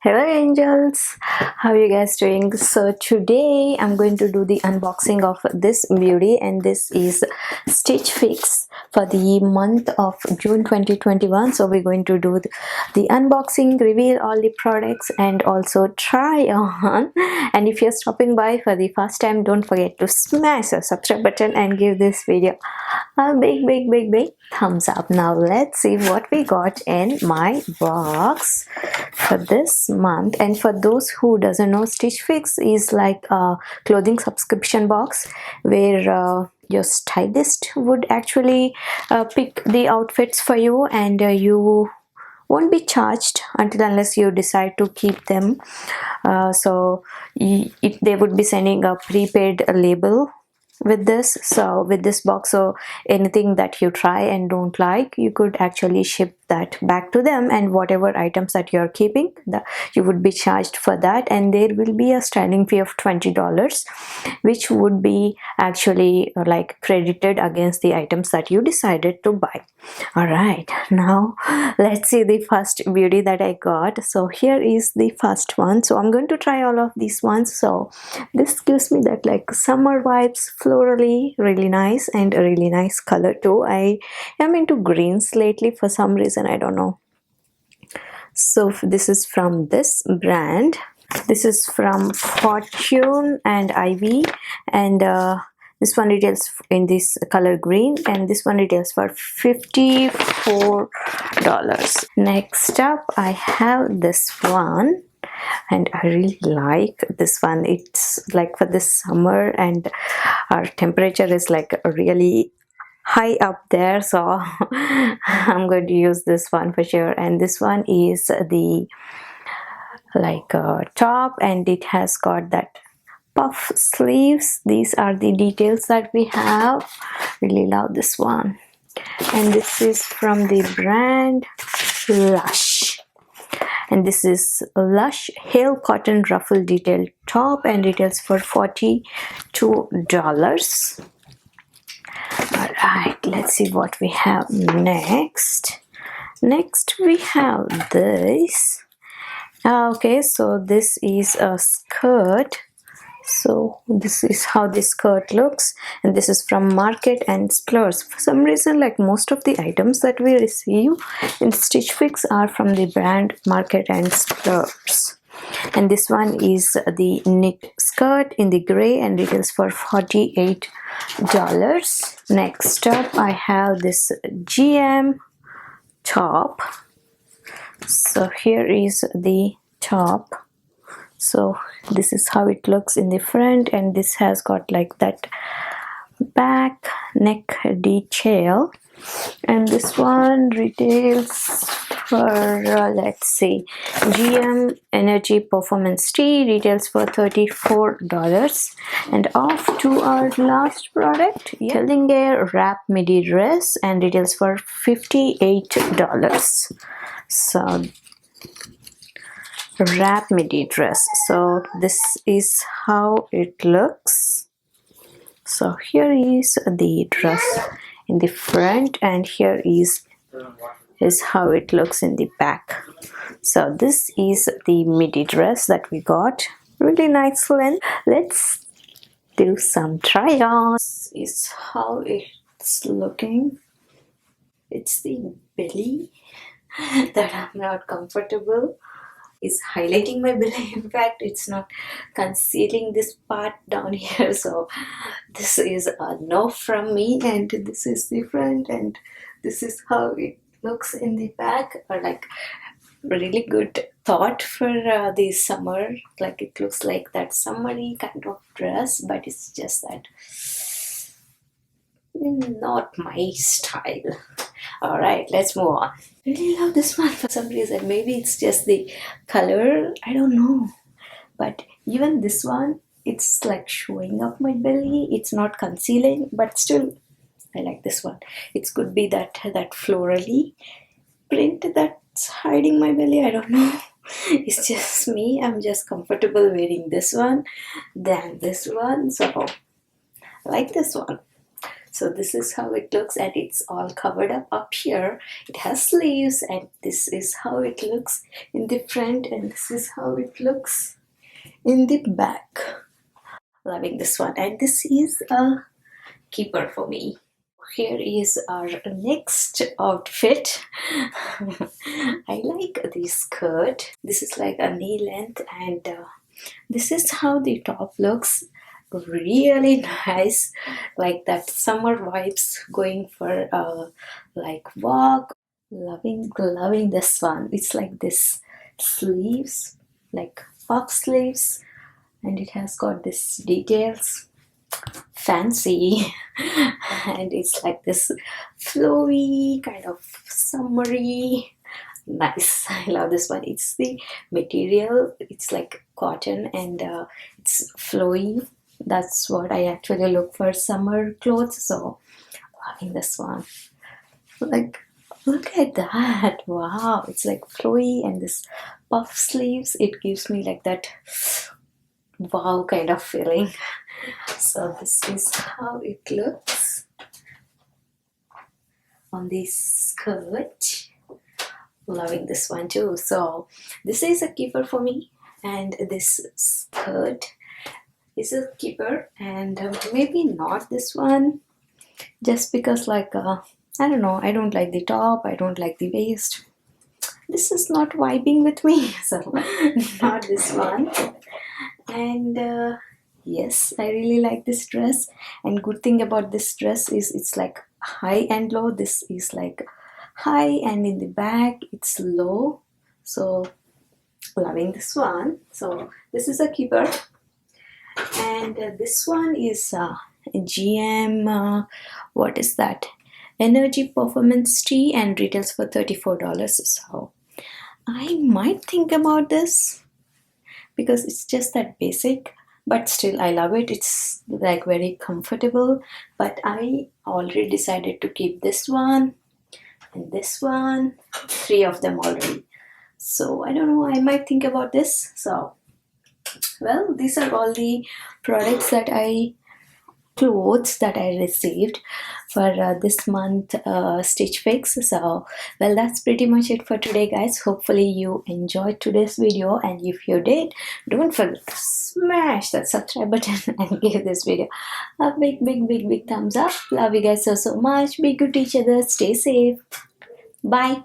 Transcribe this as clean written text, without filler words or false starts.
Hello angels, how are you guys doing? So today I'm going to do the unboxing of this beauty, and this is Stitchfix for the month of June 2021. So we're going to do the unboxing, reveal all the products, and also try on. And if you're stopping by for the first time, don't forget to smash the subscribe button and give this video a big thumbs up. Now let's see what we got in my box for this month. And for those who doesn't know, Stitch Fix is like a clothing subscription box where your stylist would actually pick the outfits for you, and you won't be charged until unless you decide to keep them. They would be sending a prepaid label with this, so with this box, so anything that you try and don't like, you could actually ship that back to them, and whatever items that you're keeping, you would be charged for that, and there will be a styling fee of $20, which would be actually like credited against the items that you decided to buy. All right, now let's see the first beauty that I got. So here is the first one. So I'm going to try all of these ones. So this gives me that like summer vibes, florally, really nice, and a really nice color too. I am into greens lately for some reason, I don't know. So this is from this brand. This is from Fortune and Ivy, and this one retails in this color green, and this one retails for $54. Next up I have this one, and I really like this one. It's like for this summer, and our temperature is like really high up there, so I'm going to use this one for sure. And this one is the top, and it has got that puff sleeves. These are the details that we have. Really love this one. And this is from the brand Lush, and this is Lush Hail Cotton Ruffle Detail Top, and retails for $42. Alright, let's see what we have next. Next we have this. Okay, so this is a skirt. So this is how the skirt looks, and this is from Market and Splurs. For some reason, like most of the items that we receive in Stitch Fix are from the brand Market and Splurs. And this one is the knit skirt in the gray, and retails for $48. Next up I have this GM top. So here is the top. So this is how it looks in the front, and this has got like that back neck detail, and this one retails for let's see, GM Energy Performance Tee retails for $34. And off to our last product, Yelling Air Wrap Midi Dress, and retails for $58. So wrap midi dress, so this is how it looks. So here is the dress in the front, and here is how it looks in the back. So this is the midi dress that we got. Really nice length. Let's do some try-ons. This is how it's looking. It's the belly that I'm not comfortable. Is highlighting my belly. In fact, it's not concealing this part down here, so this is a no from me. And this is the front, and this is how it looks in the back. Or like really good thought for the summer. Like it looks like that summery kind of dress, but it's just that not my style. All right, let's move on. Really love this one for some reason. Maybe it's just the color, I don't know, but even this one, it's like showing up my belly. It's not concealing, but still I like this one. It could be that florally print that's hiding my belly, I don't know. It's just me. I'm just comfortable wearing this one than this one, so I like this one. So this is how it looks, and it's all covered up here. It has sleeves, and this is how it looks in the front, and this is how it looks in the back. Loving this one, and this is a keeper for me. Here is our next outfit. I like this skirt. This is like a knee length, and this is how the top looks. Really nice, like that summer vibes, going for a like walk. Loving this one. It's like this sleeves, like puff sleeves, and it has got this details, fancy. And it's like this flowy kind of summery, nice. I love this one. It's the material, it's like cotton, and it's flowy. That's what I actually look for, summer clothes. So loving this one. Like, look at that. Wow, it's like flowy, and this puff sleeves, it gives me like that wow kind of feeling. So this is how it looks on this skirt. Loving this one too. So this is a keeper for me, and this skirt is a keeper, and maybe not this one, just because like I don't know, I don't like the top, I don't like the waist. This is not vibing with me. So not this one. And yes, I really like this dress, and good thing about this dress is it's like high and low. This is like high, and in the back it's low. So loving this one. So this is a keeper, and this one is GM, what is that, energy performance tea, and retails for $34. So I might think about this, because it's just that basic, but still I love it. It's like very comfortable. But I already decided to keep this one and this one, 3 of them already. So I don't know, I might think about this. So well, these are all the products that I clothes that I received for this month Stitch Fix. So well, that's pretty much it for today, guys. Hopefully you enjoyed today's video, and if you did, don't forget to smash that subscribe button and give this video a big thumbs up. Love you guys so much. Be good to each other. Stay safe. Bye.